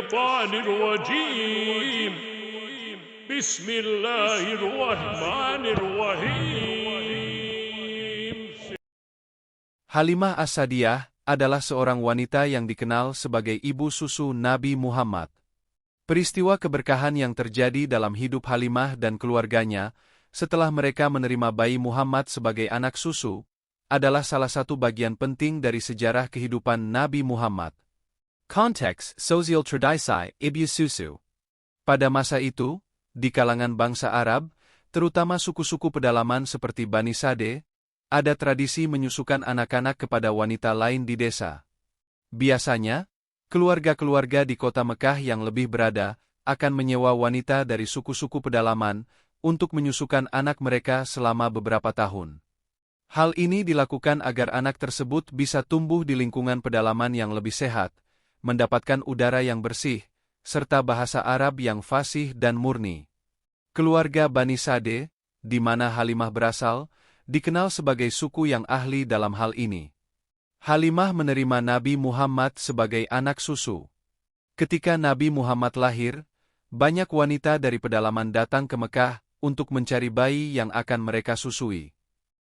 الشيطان الرجيم بسم الله الرحمن الرحيم. Halimah As-Sa'diyah adalah seorang wanita yang dikenal sebagai ibu susu Nabi Muhammad. Peristiwa keberkahan yang terjadi dalam hidup Halimah dan keluarganya setelah mereka menerima bayi Muhammad sebagai anak susu adalah salah satu bagian penting dari sejarah kehidupan Nabi Muhammad. Konteks Sosial Tradisi Ibu Susu. Pada masa itu, di kalangan bangsa Arab, terutama suku-suku pedalaman seperti Bani Sa'd, ada tradisi menyusukan anak-anak kepada wanita lain di desa. Biasanya, keluarga-keluarga di kota Mekah yang lebih berada akan menyewa wanita dari suku-suku pedalaman untuk menyusukan anak mereka selama beberapa tahun. Hal ini dilakukan agar anak tersebut bisa tumbuh di lingkungan pedalaman yang lebih sehat, mendapatkan udara yang bersih, serta bahasa Arab yang fasih dan murni. Keluarga Bani Sa'd, di mana Halimah berasal, dikenal sebagai suku yang ahli dalam hal ini. Halimah menerima Nabi Muhammad sebagai anak susu. Ketika Nabi Muhammad lahir, banyak wanita dari pedalaman datang ke Mekah untuk mencari bayi yang akan mereka susui.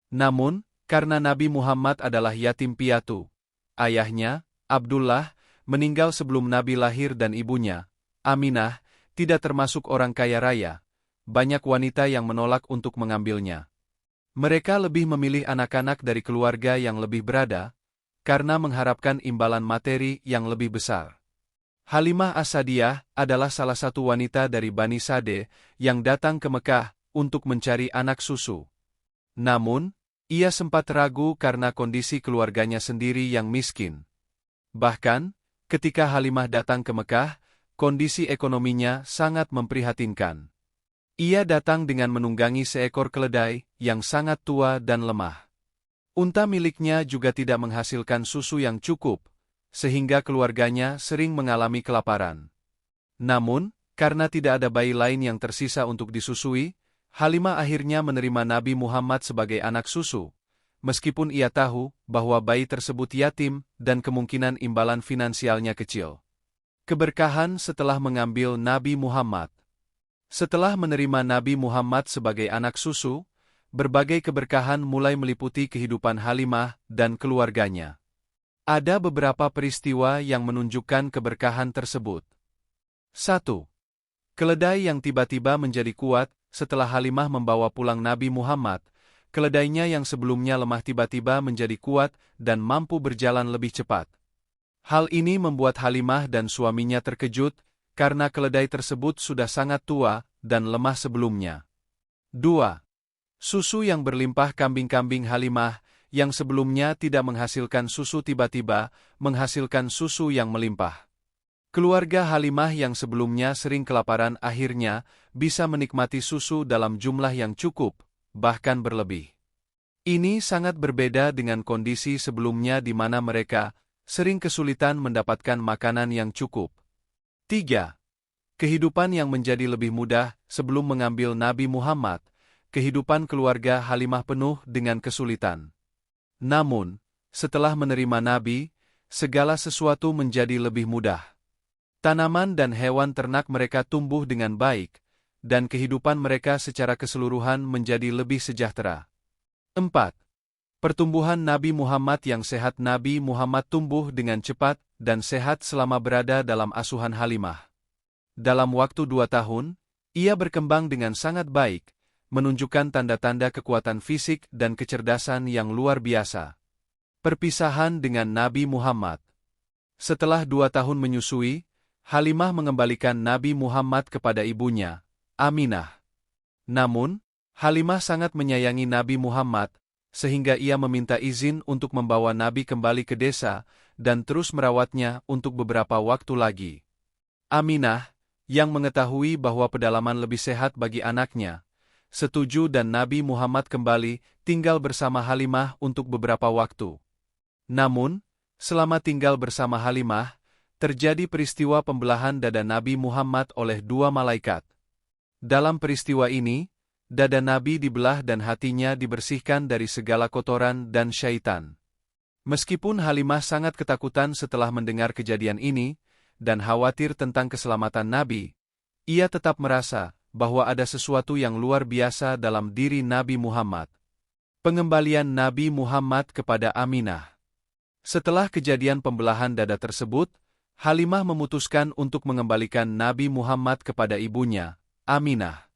Namun, karena Nabi Muhammad adalah yatim piatu, ayahnya, Abdullah, meninggal sebelum Nabi lahir dan ibunya, Aminah, tidak termasuk orang kaya raya. Banyak wanita yang menolak untuk mengambilnya. Mereka lebih memilih anak-anak dari keluarga yang lebih berada, karena mengharapkan imbalan materi yang lebih besar. Halimah As-Sa'diyah adalah salah satu wanita dari Bani Sa'd yang datang ke Mekah untuk mencari anak susu. Namun, ia sempat ragu karena kondisi keluarganya sendiri yang miskin. Bahkan, ketika Halimah datang ke Mekah, kondisi ekonominya sangat memprihatinkan. Ia datang dengan menunggangi seekor keledai yang sangat tua dan lemah. Unta miliknya juga tidak menghasilkan susu yang cukup, sehingga keluarganya sering mengalami kelaparan. Namun, karena tidak ada bayi lain yang tersisa untuk disusui, Halimah akhirnya menerima Nabi Muhammad sebagai anak susu, meskipun ia tahu bahwa bayi tersebut yatim dan kemungkinan imbalan finansialnya kecil. Keberkahan setelah mengambil Nabi Muhammad. Setelah menerima Nabi Muhammad sebagai anak susu, berbagai keberkahan mulai meliputi kehidupan Halimah dan keluarganya. Ada beberapa peristiwa yang menunjukkan keberkahan tersebut. 1. Keledai yang tiba-tiba menjadi kuat setelah Halimah membawa pulang Nabi Muhammad. Keledainya yang sebelumnya lemah tiba-tiba menjadi kuat dan mampu berjalan lebih cepat. Hal ini membuat Halimah dan suaminya terkejut, karena keledai tersebut sudah sangat tua dan lemah sebelumnya. 2. Susu yang berlimpah kambing-kambing Halimah, yang sebelumnya tidak menghasilkan susu tiba-tiba, menghasilkan susu yang melimpah. Keluarga Halimah yang sebelumnya sering kelaparan akhirnya bisa menikmati susu dalam jumlah yang cukup, bahkan berlebih. Ini sangat berbeda dengan kondisi sebelumnya di mana mereka sering kesulitan mendapatkan makanan yang cukup. 3. Kehidupan yang menjadi lebih mudah sebelum mengambil Nabi Muhammad. Kehidupan keluarga Halimah penuh dengan kesulitan. Namun, setelah menerima Nabi, segala sesuatu menjadi lebih mudah. Tanaman dan hewan ternak mereka tumbuh dengan baik, dan kehidupan mereka secara keseluruhan menjadi lebih sejahtera. 4. Pertumbuhan Nabi Muhammad yang sehat. Nabi Muhammad tumbuh dengan cepat dan sehat selama berada dalam asuhan Halimah. Dalam waktu 2 tahun, ia berkembang dengan sangat baik, menunjukkan tanda-tanda kekuatan fisik dan kecerdasan yang luar biasa. Perpisahan dengan Nabi Muhammad. Setelah 2 tahun menyusui, Halimah mengembalikan Nabi Muhammad kepada ibunya, Aminah. Namun, Halimah sangat menyayangi Nabi Muhammad, sehingga ia meminta izin untuk membawa Nabi kembali ke desa dan terus merawatnya untuk beberapa waktu lagi. Aminah, yang mengetahui bahwa pedalaman lebih sehat bagi anaknya, setuju dan Nabi Muhammad kembali tinggal bersama Halimah untuk beberapa waktu. Namun, selama tinggal bersama Halimah, terjadi peristiwa pembelahan dada Nabi Muhammad oleh 2 malaikat. Dalam peristiwa ini, dada Nabi dibelah dan hatinya dibersihkan dari segala kotoran dan syaitan. Meskipun Halimah sangat ketakutan setelah mendengar kejadian ini, dan khawatir tentang keselamatan Nabi, ia tetap merasa bahwa ada sesuatu yang luar biasa dalam diri Nabi Muhammad. Pengembalian Nabi Muhammad kepada Aminah. Setelah kejadian pembelahan dada tersebut, Halimah memutuskan untuk mengembalikan Nabi Muhammad kepada ibunya, Aminah.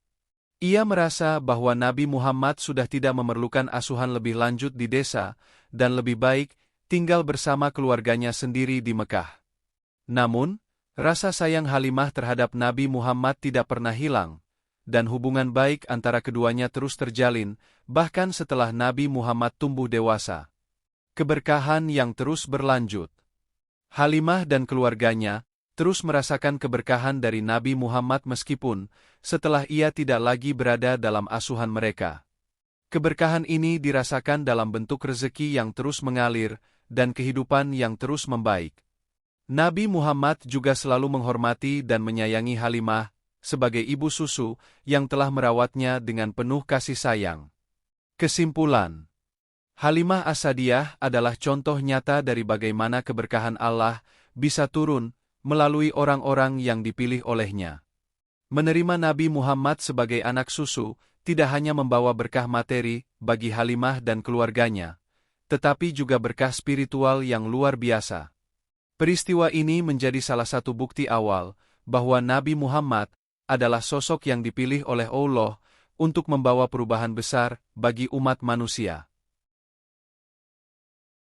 Ia merasa bahwa Nabi Muhammad sudah tidak memerlukan asuhan lebih lanjut di desa, dan lebih baik tinggal bersama keluarganya sendiri di Mekah. Namun, rasa sayang Halimah terhadap Nabi Muhammad tidak pernah hilang, dan hubungan baik antara keduanya terus terjalin, bahkan setelah Nabi Muhammad tumbuh dewasa. Keberkahan yang terus berlanjut. Halimah dan keluarganya terus merasakan keberkahan dari Nabi Muhammad meskipun setelah ia tidak lagi berada dalam asuhan mereka. Keberkahan ini dirasakan dalam bentuk rezeki yang terus mengalir dan kehidupan yang terus membaik. Nabi Muhammad juga selalu menghormati dan menyayangi Halimah sebagai ibu susu yang telah merawatnya dengan penuh kasih sayang. Kesimpulan: Halimah As-Sadiyah adalah contoh nyata dari bagaimana keberkahan Allah bisa turun melalui orang-orang yang dipilih olehnya. Menerima Nabi Muhammad sebagai anak susu tidak hanya membawa berkah materi bagi Halimah dan keluarganya, tetapi juga berkah spiritual yang luar biasa. Peristiwa ini menjadi salah satu bukti awal bahwa Nabi Muhammad adalah sosok yang dipilih oleh Allah untuk membawa perubahan besar bagi umat manusia.